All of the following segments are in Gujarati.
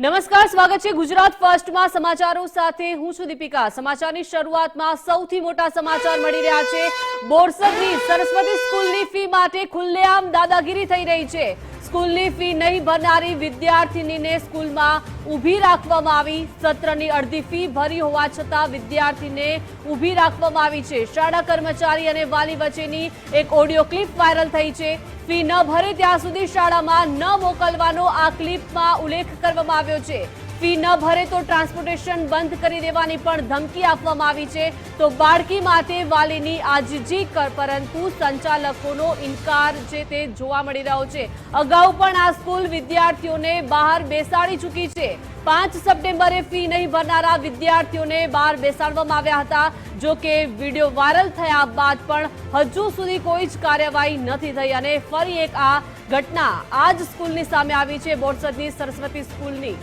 નમસ્કાર, સ્વાગત છે ગુજરાત ફર્સ્ટમાં સમાચારો સાથે હું છું દીપિકા। સમાચારની શરૂઆતમાં સૌથી મોટા સમાચાર મળી રહ્યા છે। બોરસદની સરસ્વતી સ્કૂલની ફી માટે ખુલ્લેઆમ દાદાગીરી થઈ રહી છે। સ્કૂલની ફી નહીં ભરનારી વિદ્યાર્થીનીને સ્કૂલમાં ઊભી રાખવામાં આવી। સત્રની અડધી ફી ભરી હોવા છતાં વિદ્યાર્થીને ઊભી રાખવામાં આવી છે। શાળા કર્મચારી અને વાલી વચ્ચેની એક ઓડિયો ક્લિપ વાયરલ થઈ છે। ફી ન ભરે ત્યાં સુધી શાળામાં ન મોકલવાનો આ ક્લિપમાં ઉલ્લેખ કરવામાં આવ્યો છે। ફી ન ભરે તો ટ્રાન્સપોર્ટેશન બંધ કરી દેવાની પણ ધમકી આપવામાં આવી છે। તો બાળકી માટે વાલીની આજીજી પરંતુ સંચાલકોનો ઇનકાર છે તે જોવા મળી રહ્યો છે। અગાઉ પણ આ સ્કૂલ વિદ્યાર્થીઓને બહાર બેસાડી ચૂકી છે। 5 સપ્ટેમ્બરે ફી નહીં ભરનારા વિદ્યાર્થીઓને બહાર બેસાડવામાં આવ્યા હતા। જો કે વિડીયો વાયરલ થયા બાદ પણ હજુ સુધી કોઈ જ કાર્યવાહી નથી થઈ અને ફરી એક આ ઘટના આ જ સ્કૂલની સામે આવી છે, બોરસદની સરસ્વતી સ્કૂલની।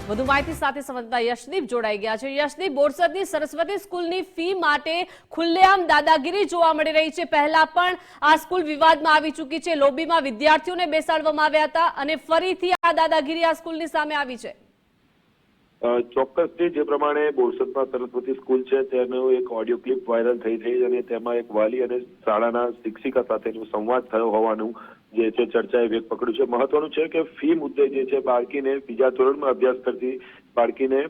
વધુ માહિતી સાથે સંવાદદાતા યશદીપ જોડાઈ ગયા છે। યશદીપ, બોરસદની સરસ્વતી સ્કૂલની ફી માટે ખુલ્લેઆમ દાદાગીરી જોવા મળી રહી છે। પહેલા પણ આ સ્કૂલ વિવાદમાં આવી ચૂકી છે। લોબીમાં વિદ્યાર્થીઓને બેસાડવામાં આવ્યા હતા અને ફરીથી આ દાદાગીરી આ સ્કૂલની સામે આવી છે। ચોક્કસથી જે પ્રમાણે બોરસદમાં સરસ્વતી સ્કૂલ છે તેનો એક ઓડિયો ક્લિપ વાયરલ થઈ રહી અને તેમાં એક વાલી અને શાળાના શિક્ષિકા સાથેનો સંવાદ થયો હોવાનું જે છે ચર્ચાએ વેગ પકડ્યું છે। મહત્વનું છે કે ફી મુદ્દે જે છે બાળકીને બીજા ધોરણમાં અભ્યાસ કરતી બાળકીને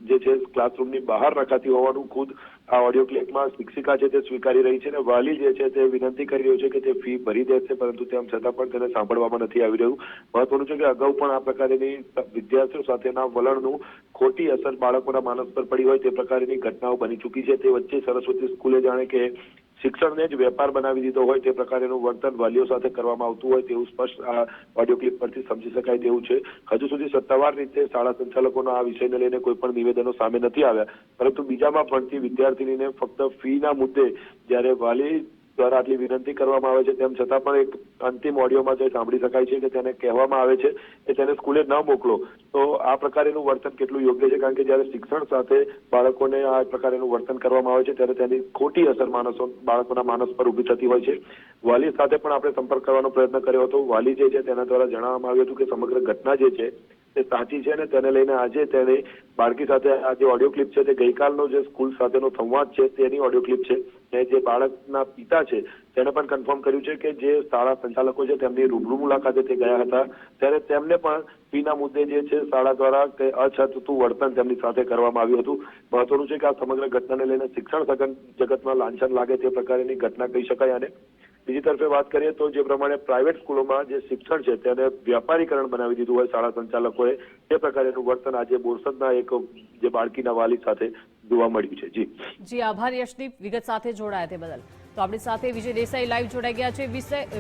જે છે ક્લાસરૂમની બહાર રખાતી હોવાનું ખુદ આ ઓડિયો ક્લિપમાં શિક્ષિકા છે તે સ્વીકારી રહી છે અને વાલી જે છે તે વિનંતી કરી રહ્યો છે કે તે ફી ભરી દેશે, પરંતુ તેમ છતાં પણ તેને સાંભળવામાં નથી આવી રહ્યું। મહત્વનું છે કે અગાઉ પણ આ પ્રકારની વિદ્યાર્થીઓ સાથેના વલણનું ખોટી અસર બાળકોના માનસ પર પડી હોય તે પ્રકારની ઘટનાઓ બની ચૂકી છે। તે વચ્ચે સરસ્વતી સ્કૂલે જાણે કે શિક્ષણને જ વેપાર બનાવી દીધો હોય તે પ્રકારનું વર્તન વાલીઓ સાથે કરવામાં આવતું હોય તેવું સ્પષ્ટ આ ઓડિયો ક્લિપ પરથી સમજી શકાય તેવું છે। હજુ સુધી સત્તાવાર રીતે શાળા સંચાલકોના આ વિષયને લઈને કોઈ પણ નિવેદનો સામે નથી આવ્યા, પરંતુ બીજામાં ભણતી વિદ્યાર્થીનીને ફક્ત ફીના મુદ્દે જ્યારે વાલી દ્વારા આટલી વિનંતી કરવામાં આવે છે તેમ છતાં પણ એક અંતિમ ઓડિયોમાં જે સાંભળી શકાય છે કે તેને કહેવામાં આવે છે કે તેને સ્કૂલે ન મોકલો, તો આ પ્રકારેનું વર્તન કેટલું યોગ્ય છે? કારણ કે જ્યારે શિક્ષણ સાથે બાળકોને આ પ્રકારેનું વર્તન કરવામાં આવે છે ત્યારે તેની ખોટી અસર બાળકોના માનસ પર ઊભી થતી હોય છે। વાલી સાથે પણ આપણે સંપર્ક કરવાનો પ્રયત્ન કર્યો હતો। વાલી જે છે તેના દ્વારા જણાવવામાં આવ્યું હતું કે સમગ્ર ઘટના જે છે તે સાચી છે અને તેને લઈને આજે તેની બાળકી સાથે આ જે ઓડિયો ક્લિપ છે તે ગઈકાલનો જે સ્કૂલ સાથેનો સંવાદ છે તેની ઓડિયો ક્લિપ છે। ને જે બાળકના પિતા છે તેને પણ કન્ફર્મ કર્યું છે કે જે શાળા સંચાલકો છે તેમની રૂબરૂ મુલાકાતે તે ગયા હતા ત્યારે તેમને પણ ફીના મુદ્દે જે છે શાળા દ્વારા અછતતું વર્તન તેમની સાથે કરવામાં આવ્યું હતું। મહત્વનું છે કે આ સમગ્ર ઘટનાને લઈને શિક્ષણ જગતમાં લાંછન લાગે તે પ્રકારની ઘટના કહી શકાય। અને બીજી તરફે વાત કરીએ તો જે પ્રમાણે પ્રાઇવેટ સ્કૂલોમાં જે શિક્ષણ છે તેને વ્યાપારીકરણ બનાવી દીધું હોય શાળા સંચાલકોએ તે પ્રકારેનું વર્તન આજે બોરસદના એક જે બાળકીના વાલી સાથે જોવા મળ્યું છે। જી આભાર યશદીપ, વિગત સાથે જોડાયા તે બદલ। તો આપણી સાથે વિજય દેસાઈ લાઈવ જોડાઈ ગયા છે।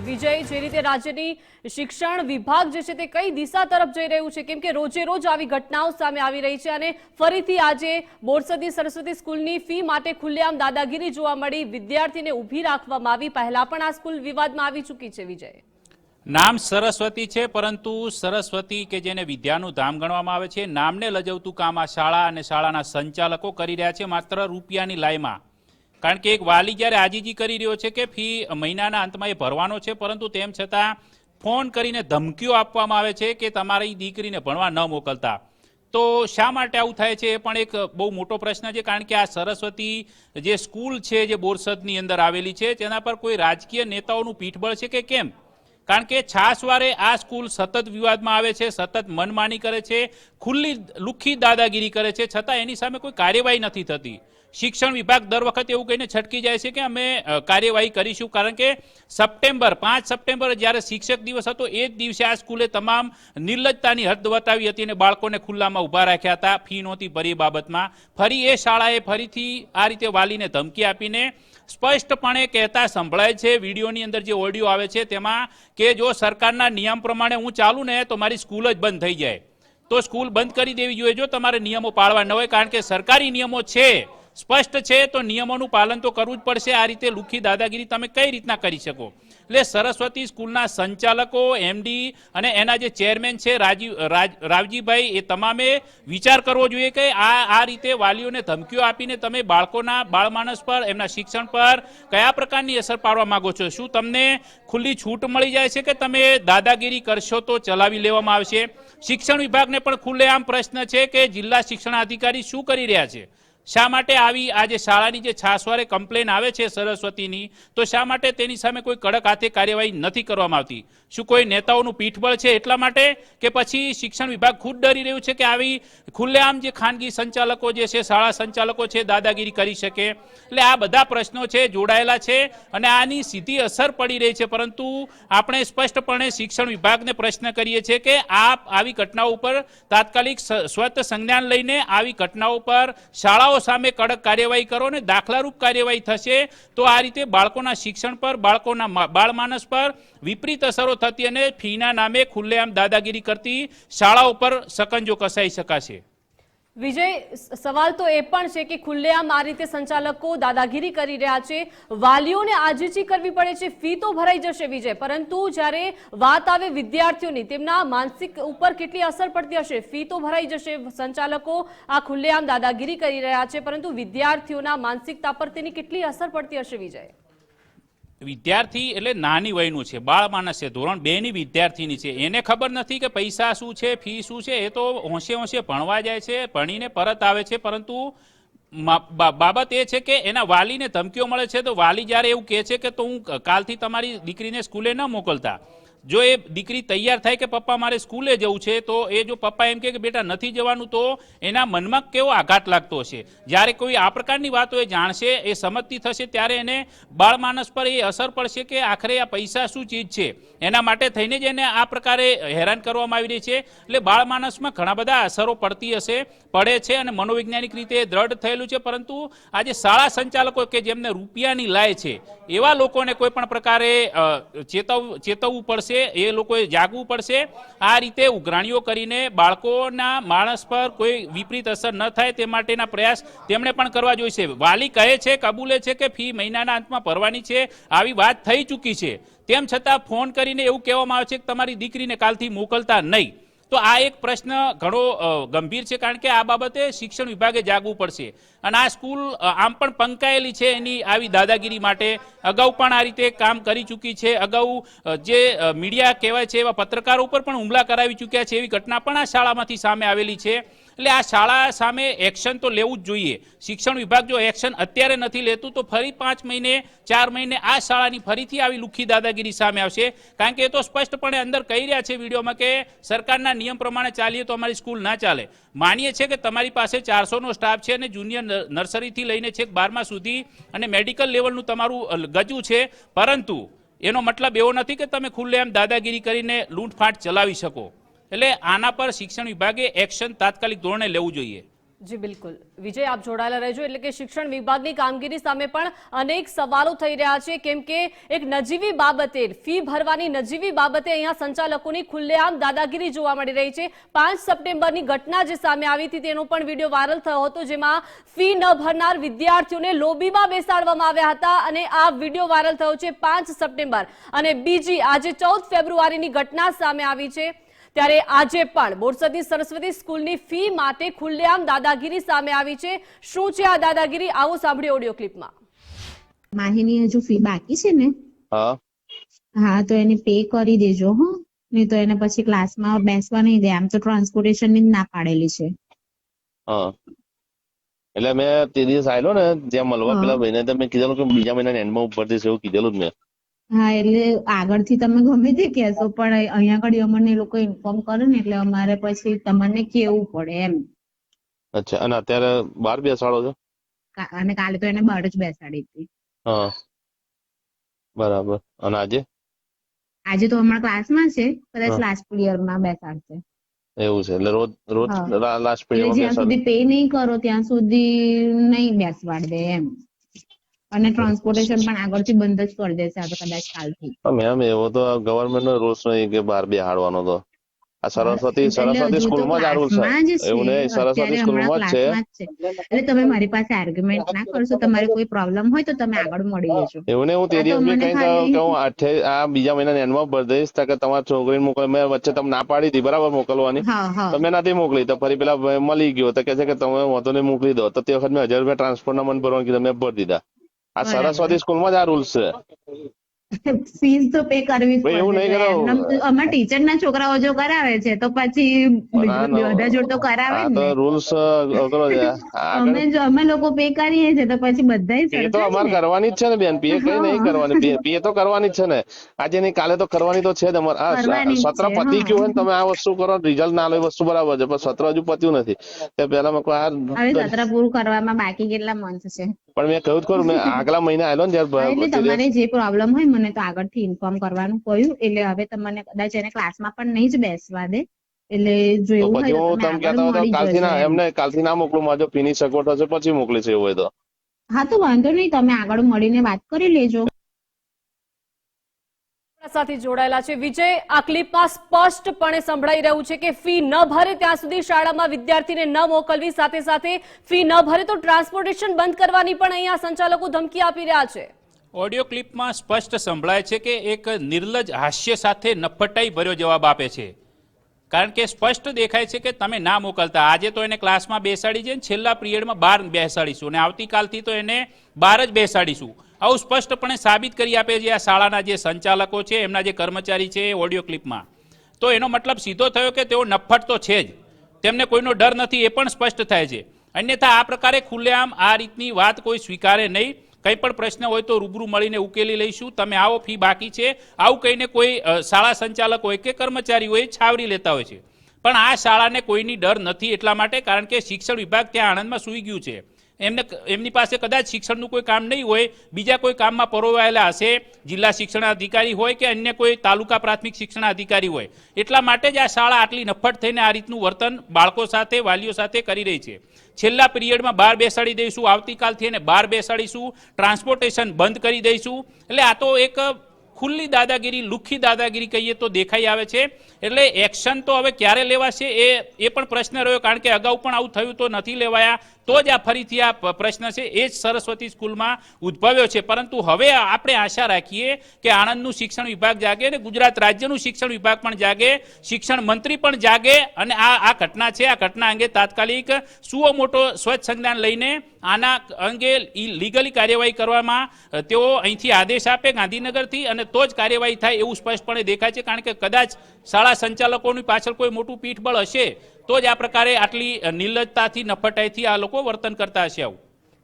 વિજય, જે રીતે રાજ્યની શિક્ષણ વિભાગ જે છે તે કઈ દિશા તરફ જઈ રહ્યું છે, કેમ કે રોજે રોજ આવી ઘટનાઓ સામે આવી રહી છે અને ફરીથી આજે બોરસદની સરસ્વતી સ્કૂલની ફી માટે ખુલ્લેઆમ દાદાગીરી જોવા મળી, વિદ્યાર્થીને ઊભી રાખવામાં આવી। પહેલા પણ આ સ્કૂલ વિવાદમાં આવી ચૂકી છે। વિજય, નામ સરસ્વતી છે, પરંતુ સરસ્વતી કે જેને વિદ્યાનું ધામ ગણવામાં આવે છે, નામને લજવતું કામ આ શાળા અને શાળાના સંચાલકો કરી રહ્યા છે માત્ર રૂપિયાની લાઈમાં। કારણ કે એક વાલી જ્યારે આજીજી કરી રહ્યો છે કે ફી મહિનાના અંતમાં એ ભરવાનો છે, પરંતુ તેમ છતાં ફોન કરીને ધમકીઓ આપવામાં આવે છે કે તમારી દીકરીને ભણવા ન મોકલતા। તો શા માટે આવું થાય છે એ પણ એક બહુ મોટો પ્રશ્ન છે। કારણ કે આ સરસ્વતી જે સ્કૂલ છે જે બોરસદની અંદર આવેલી છે તેના પર કોઈ રાજકીય નેતાઓનું પીઠબળ છે કે કેમ? કારણ કે છાસવારે આ સ્કૂલ સતત વિવાદમાં આવે છે, સતત મનમાની કરે છે, ખુલ્લી લુખ્ખી દાદાગીરી કરે છે, છતાં એની સામે કોઈ કાર્યવાહી નથી થતી। શિક્ષણ વિભાગ દર વખતે એવું કહીને છટકી જાય છે કે અમે કાર્યવાહી કરીશું। કારણ કે 5 સપ્ટેમ્બર જ્યારે શિક્ષક દિવસ હતો એ જ દિવસે આ સ્કૂલે તમામ નિર્લજ્જતાની હદ બતાવી હતી અને બાળકોને ખુલ્લામાં ઊભા રાખ્યા હતા ફી નહોતી ભરી બાબતમાં। ફરી એ શાળાએ ફરીથી આ રીતે વાલીને ધમકી આપીને સ્પષ્ટપણે કહેતા સંભળાય છે વિડીયોની અંદર જે ઓડિયો આવે છે તેમાં કે જો સરકારના નિયમ પ્રમાણે હું ચાલું ને તો મારી સ્કૂલ જ બંધ થઈ જાય, તો સ્કૂલ બંધ કરી દેવી જોઈએ જો તમારે નિયમો પાળવા ન હોય। કારણ કે સરકારી નિયમો છે, સ્પષ્ટ છે, તો નિયમોનું પાલન તો કરવું જ પડશે। આ રીતે લુખ્ખી દાદાગીરી તમે કઈ રીતના કરી શકો? એટલે સરસ્વતી સ્કૂલના સંચાલકો, MD અને એના જે ચેરમેન છે રાવજીભાઈ, એ તમામે વિચાર કરવો જોઈએ કે આ રીતે વાલીઓને ધમકીઓ આપીને તમે બાળકોના બાળમાનસ પર, એમના શિક્ષણ પર કયા પ્રકારની અસર પાડવા માંગો છો? શું તમને ખુલ્લી છૂટ મળી જાય છે કે તમે દાદાગીરી કરશો તો ચલાવી લેવામાં આવશે? શિક્ષણ વિભાગને પણ ખુલ્લેઆમ પ્રશ્ન છે કે જિલ્લા શિક્ષણાધિકારી શું કરી રહ્યા છે? શા માટે આવી આજે શાળાની જે છાસવારે કમ્પ્લેન આવે છે સરસ્વતીની, તો શા માટે તેની સામે કોઈ કડક હાથે કાર્યવાહી નથી કરવામાં આવતી? શું કોઈ નેતાઓનું પીઠબળ છે એટલા માટે, કે પછી શિક્ષણ વિભાગ ખુદ ડરી રહ્યું છે કે આવી ખુલ્લેઆમ જે ખાનગી સંચાલકો જે છે, શાળા સંચાલકો છે, દાદાગીરી કરી શકે? એટલે આ બધા પ્રશ્નો છે, જોડાયેલા છે અને આની સીધી અસર પડી રહી છે. પરંતુ આપણે સ્પષ્ટપણે શિક્ષણ વિભાગને પ્રશ્ન કરીએ છીએ કે આપ આવી ઘટનાઓ ઉપર તાત્કાલિક સ્વત સંજ્ઞાન લઈને આવી ઘટનાઓ પર શાળાઓ સામે કડક કાર્યવાહી કરો ને દાખલારૂપ કાર્યવાહી થશે તો આ રીતે બાળકોના શિક્ષણ પર, બાળકોના બાળમાનસ પર વિપરીત અસરો થતી અને ફીના નામે ખુલ્લેઆમ દાદાગીરી કરતી શાળાઓ પર સકંજો કસાઈ શકાશે. વિજય, સવાલ તો એ પણ છે કે ખુલ્લેઆમ આ રીતે સંચાલકો દાદાગીરી કરી રહ્યા છે, વાલીઓને આજીજી કરવી પડે છે, ફી તો ભરાઈ જશે વિજય, પરંતુ જ્યારે વાત આવે વિદ્યાર્થીઓની, તેમના માનસિક ઉપર કેટલી અસર પડતી હશે? ફી તો ભરાઈ જશે, સંચાલકો આ ખુલ્લેઆમ દાદાગીરી કરી રહ્યા છે, પરંતુ વિદ્યાર્થીઓના માનસિકતા પર તેની કેટલી અસર પડતી હશે વિજય? વિદ્યાર્થી એટલે નાની વયનું છે, બાળમાનસ છે, ધોરણ 2 ની વિદ્યાર્થીની છે, એને ખબર નથી કે પૈસા શું છે, ફી શું છે. એ તો હોંશે હોંશે ભણવા જાય છે, ભણીને પરત આવે છે, પરંતુ બાબત એ છે કે એના વાલીને ધમકીઓ મળે છે. તો વાલી જ્યારે એવું કહે છે કે તો હું કાલથી તમારી દીકરીને સ્કૂલે ન મોકલતા, જો એ દીકરી તૈયાર થાય કે પપ્પા મારે સ્કૂલે જવું છે, તો એ જો પપ્પા એમ કે બેટા નથી જવાનું, તો એના મનમાં કેવો આઘાત લાગતો હશે. જ્યારે કોઈ આ પ્રકારની વાતો એ જાણશે, એ સમજતી થશે, ત્યારે એને બાળમાનસ પર એ અસર પડશે કે આખરે આ પૈસા શું ચીજ છે. એના માટે થઈને જ એને આ પ્રકારે હેરાન કરવામાં આવી રહી છે. એટલે બાળમાનસમાં ઘણા બધા અસરો પડતી હશે, પડે છે અને મનોવૈજ્ઞાનિક રીતે દ્રઢ થયેલું છે. પરંતુ આજે શાળા સંચાલકો કે જેમને રૂપિયાની લાય છે, એવા લોકોને કોઈ પણ પ્રકારે ચેતવવું પડશે, એ લોકોએ જાગવું પડશે. આ રીતે ઉઘરાણીઓ કરીને બાળકોના માણસ પર કોઈ વિપરીત અસર ન થાય તે માટેના પ્રયાસ તેમણે પણ કરવા જોઈશે. વાલી કહે છે, કબૂલે છે કે ફી મહિનાના અંતમાં ભરવાની છે, આવી વાત થઈ ચૂકી છે, તેમ છતાં ફોન કરીને એવું કહેવામાં આવે છે કે તમારી દીકરીને કાલથી મોકલતા નહીં. તો આ એક પ્રશ્ન ઘણો ગંભીર છે, કારણ કે આ બાબતે શિક્ષણ વિભાગે જાગવું પડશે. અને આ સ્કૂલ આમ પણ પંકાયેલી છે એની આવી દાદાગીરી માટે. અગાઉ પણ આ રીતે કામ કરી ચૂકી છે. અગાઉ જે મીડિયા કહેવાય છે એવા પત્રકારો ઉપર પણ હુમલા કરાવી ચૂક્યા છે. એવી ઘટના પણ આ શાળામાંથી સામે આવેલી છે. એટલે આ શાળા સામે એક્શન તો લેવું જ જોઈએ. શિક્ષણ વિભાગ જો એક્શન અત્યારે નથી લેતું તો ફરી 5 મહિને 4 મહિને આ શાળાની ફરીથી આવી લુખ્ખી દાદાગીરી સામે આવશે. કારણ કે એ તો સ્પષ્ટપણે અંદર કહી રહ્યા છે વિડીયોમાં કે સરકારના નિયમ પ્રમાણે ચાલીએ તો અમારી સ્કૂલ ના ચાલે. માનીએ છે કે તમારી પાસે 400નો સ્ટાફ છે અને જુનિયર નર્સરીથી લઈને છેક 12મા સુધી અને મેડિકલ લેવલનું તમારું ગજું છે, પરંતુ એનો મતલબ એવો નથી કે તમે ખુલ્લેઆમ દાદાગીરી કરીને લૂંટફાટ ચલાવી શકો. એટલે આના પર શિક્ષણ વિભાગે એક્શન તાત્કાલિક ધોરણે લેવું જોઈએ. જી બિલકુલ વિજય, આપ જોડાયેલા રહેજો. એટલે કે શિક્ષણ વિભાગની કામગીરી સામે પણ અનેક સવાલો થઈ રહ્યા છે, કેમ કે એક નજીવી બાબતે, ફી ભરવાની નજીવી બાબતે અહીંયા સંચાલકોની ખુલ્લેઆમ દાદાગીરી જોવા મળી રહી છે. 5 સપ્ટેમ્બરની ઘટના જે સામે આવી હતી તેનો પણ વિડીયો વાયરલ થયો હતો, જેમાં ફી ન ભરનાર વિદ્યાર્થીઓને લોબીમાં બેસાડવામાં આવ્યા હતા અને આ વિડીયો વાયરલ થયો છે 5 સપ્ટેમ્બર. અને બીજી આજે 14 ફેબ્રુઆરીની ઘટના સામે આવી છે. ત્યારે આજે પણ બોરસદની સરસ્વતી સ્કૂલની ફી માટે ખુલ્લેઆમ દાદાગીરી સામે આવી છે. શું છે આ દાદાગીરી, આવો સાંભળીએ ઓડિયો ક્લિપમાં. માહીની હજુ ફી બાકી છે ને? હા તો એને પે કરી દેજો. નહીં તો એને પછી ક્લાસમાં બેસવા નહીં દે. આમ તો ટ્રાન્સપોર્ટેશન ની ના પાડેલી છે. એટલે મેં તે દિવસ આવેલો ને જ્યાં મળવા પેલા ભાઈને, તો મેં કીધેલું કે બીજા મહિનાના એન્ડમાં ઉપર જશે એવું કીધેલું જ મેં. હા એટલે આગળથી તમે ગમે તે કહેશો, પણ અહીંયા આગળ અમને એ લોકો ઇન્ફોર્મ કરે ને એટલે અમારે પછી તમને કેવું પડે એમ. અચ્છા, અને અત્યારે બહાર બેસાડો છો? અને કાલે તો એને બહાર જ બેસાડી હતી. હા બરાબર. અને આજે? આજે તો હમણાં ક્લાસમાં છે, કદાચ લાસ્ટ પીરિયડમાં બેસાડશે. એવું છે, એટલે રોજ લાસ્ટ એટલે જ્યાં સુધી પે નહીં કરો ત્યાં સુધી નહીં બેસવાડ દે એમ. અને ટ્રાન્સપોર્ટેશન પણ આગળથી બંધ જ કરી દેશે આ તો કદાચ કાલથી. મેમ એવો તો ગવર્મેન્ટ નો રૂલ્સ નહીં કે બહાર બેહાડવાનો. તો આ સરસ્વતી એટલે હજુ તો સ્કૂલમાં જ આ રૂલ ક્લાસમાં જ છે, છે, એવું નહીં, સરસ્વતી અત્યારે સ્કૂલમાં જ છે. હમણાં ક્લાસમાં જ છે. એટલે તમે મારી પાસે આર્ગ્યુમેન્ટ ના કરશો, તમારે કોઈ પ્રોબ્લેમ હોય તો તમે આગળ મળી લેજો. એવું નહીં, હું તે આ તો દિવસ બી મને કઈ ખાલી કે હું આ બીજા મહિનાની એન્ડમાં ભરી દઈશ કે તમારી છોકરીને મોકલે. મેં વચ્ચે તમે ના પાડી હતી બરાબર મોકલવાની, હા તો મેં નથી મોકલી. તો ફરી પેલા મળી ગયો તો કે છે કે તમે વાંધો નહીં મોકલી દો. તો તે વખત મેં 1000 રૂપિયા ટ્રાન્સપોર્ટના મને ભરવાનું કીધું, મેં ભરી દીધા. આ બરાબર. સરસ્વતી સ્કૂલમાં જ આ રૂલ્સ છે. ફીસ તો પે કરવી જ ભાઈ એવું નહીં પડશે. કરાવું. અમારા ટીચર ના છોકરાઓ જો કરાવે છે તો પછી બધા જોડ તો કરાવે આ જ તો ને. રૂલ્સ અઘરો છે. અમે લોકો પે કરીએ છીએ તો પછી બધા પે તો અમારે કરવાની જ છે ને બેન. પે કઈ નહીં કરવાની, પે તો કરવાની જ છે ને. આજે નહીં કાલે તો કરવાની તો છે જ. અમારે આ સત્ર પતી ગયું હોય ને તમે આ વસ્તુ કરો, રિઝલ્ટ ના લો એ વસ્તુ બરાબર છે, પણ સત્ર હજુ પત્યું નથી. તે પહેલા મેં હવે સત્ર પૂરું કરવામાં બાકી કેટલા મંથ છે? પણ મેં કહ્યું જ ખરું, મેં આગલા મહિને આવેલો ને એટલે જયારે તમારે જે પ્રોબ્લેમ હોય મને તો આગળથી ઇન્ફોર્મ કરવાનું કહ્યું. એટલે હવે તમને કદાચ એને ક્લાસમાં પણ નહીં જ બેસવા દે. એટલે જો એવું પછી હોય હું તો તમે તમે કહેતા આગળ હો તો મળી કાલથી ના જજો એમ. એમને કાલથી ના મોકલું. મારે જો ફીની સગવડ હશે પછી મોકલીશ એવું હોય તો. હા તો વાંધો નહીં, તમે આગળ મળીને વાત કરી લેજો. સાથે જોડાયેલા છે વિજય, આ ક્લિપમાં સ્પષ્ટપણે સંભળાઈ રહ્યું છે કે ફી ન ભરે ત્યાં સુધી શાળામાં વિદ્યાર્થીને ન મોકલવી, સાથે સાથે ફી ન ભરે તો ટ્રાન્સપોર્ટેશન બંધ કરવાની પણ અહીંયા સંચાલકો ધમકી આપી રહ્યા છે. ઓડિયો ક્લિપમાં સ્પષ્ટ સંભળાય છે કે એક નિર્લજ્જ હાસ્ય સાથે નફટાઈ ભર્યો જવાબ આપે છે. કારણ કે સ્પષ્ટ દેખાય છે કે તમે ના મોકલતા. આજે તો એને ક્લાસમાં બેસાડી છે, છેલ્લા પિરિયડમાં 12 બેસાડીશું અને આવતીકાલથી તો એને 12 જ બેસાડીશું. આવું સ્પષ્ટપણે સાબિત કરી આપે છે આ શાળાના જે સંચાલકો છે, એમના જે કર્મચારી છે ઓડિયો ક્લિપમાં. તો એનો મતલબ સીધો થયો કે તેઓ નફ્ફટ તો છે જ, તેમને કોઈનો ડર નથી, એ પણ સ્પષ્ટ થાય છે. અન્યથા આ પ્રકારે ખુલ્લેઆમ આ રીતની વાત કોઈ સ્વીકારે નહીં. કંઈ પણ પ્રશ્ન હોય તો રૂબરૂ મળીને ઉકેલી લઈશું, તમે આવો, ફી બાકી છે, આવું કહીને કોઈ શાળા સંચાલક હોય કે કર્મચારી હોય છાવરી લેતા હોય છે. પણ આ શાળાને કોઈની ડર નથી, એટલા માટે કારણ કે શિક્ષણ વિભાગ ત્યાં આણંદમાં સૂઈ ગયું છે. એમની પાસે કદાચ શિક્ષણનું કોઈ કામ નહીં હોય, બીજા કોઈ કામમાં પરોવાયેલા હશે, જિલ્લા શિક્ષણાધિકારી હોય કે અન્ય કોઈ તાલુકા પ્રાથમિક શિક્ષણાધિકારી હોય. એટલા માટે જ આ શાળા આટલી નફ્ફટ થઈને આ રીતનું વર્તન બાળકો સાથે, વાલીઓ સાથે કરી રહી છે. છેલ્લા પિરિયડમાં 12 બેસાડી દઈશું, આવતીકાલથી એને 12 બેસાડીશું, ટ્રાન્સપોર્ટેશન બંધ કરી દઈશું. એટલે આ તો એક ખુલ્લી દાદાગીરી, લુખ્ખી દાદાગીરી કહીએ તો દેખાઈ આવે છે. એટલે એક્શન તો હવે ક્યારે લેવાશે એ પણ પ્રશ્ન રહ્યો, કારણ કે અગાઉ પણ આવું થયું તો નથી લેવાયા. તો જ આ ફરીથી આ પ્રશ્ન છે એ જ સરસ્વતી સ્કૂલમાં ઉદ્ભવ્યો છે. પરંતુ હવે આપણે આશા રાખીએ કે આણંદનું શિક્ષણ વિભાગ જાગે અને ગુજરાત રાજ્યનું શિક્ષણ વિભાગ પણ જાગે, શિક્ષણ મંત્રી પણ જાગે અને આ ઘટના છે, આ ઘટના અંગે તાત્કાલિક સુઓ મોટો સ્વચ્છ સંજ્ઞાન લઈને આના અંગે લીગલી કાર્યવાહી કરવામાં તેઓ અહીંથી આદેશ આપે ગાંધીનગરથી, અને તો જ કાર્યવાહી થાય એવું સ્પષ્ટપણે દેખાય છે. કારણ કે કદાચ શાળા સંચાલકોની પાછળ કોઈ મોટું પીઠબળ હશે તો જ આ પ્રકારે આટલી નિર્લજ્જતાથી, નફટાઈથી આ લોકો વર્તન કરતા હશે. આવું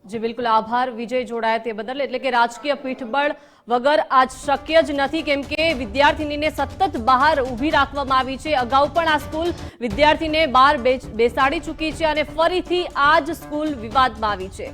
જી બિલકુલ, આભાર વિજય જોડાયા તે બદલ. એટલે કે રાજકીય પીઠબળ વગર આજ શક્ય જ નથી, કેમ કે વિદ્યાર્થીનીને સતત બહાર ઊભી રાખવામાં આવી છે. અગાઉ પણ આ સ્કૂલ વિદ્યાર્થીને બહાર બેસાડી ચૂકી છે અને ફરીથી આ જ સ્કૂલ વિવાદમાં આવી છે.